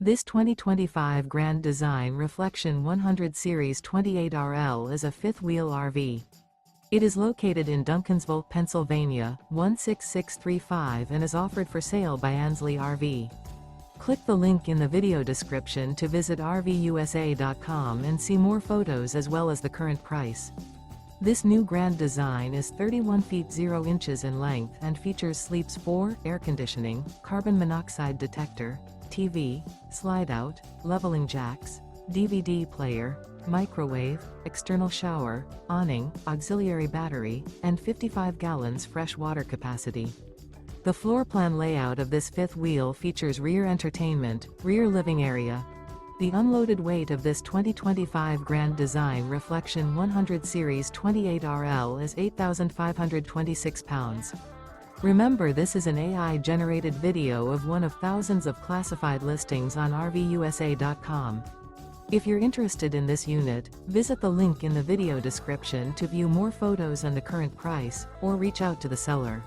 This 2025 Grand Design Reflection 100 Series 28RL is a fifth-wheel RV. It is located in Duncansville, Pennsylvania, 16635 and is offered for sale by Ansley RV. Click the link in the video description to visit RVUSA.com and see more photos as well as the current price. This new Grand Design is 31 feet 0 inches in length and features Sleeps 4, air conditioning, carbon monoxide detector, TV, Slideout, leveling jacks, DVD player, microwave, external shower, awning, auxiliary battery, and 55 gallons fresh water capacity. The floor plan layout of this fifth wheel features rear entertainment, rear living area. The unloaded weight of this 2025 Grand Design Reflection 100 Series 28RL is 8,526 pounds. Remember, this is an AI-generated video of one of thousands of classified listings on RVUSA.com. If you're interested in this unit, visit the link in the video description to view more photos and the current price, or reach out to the seller.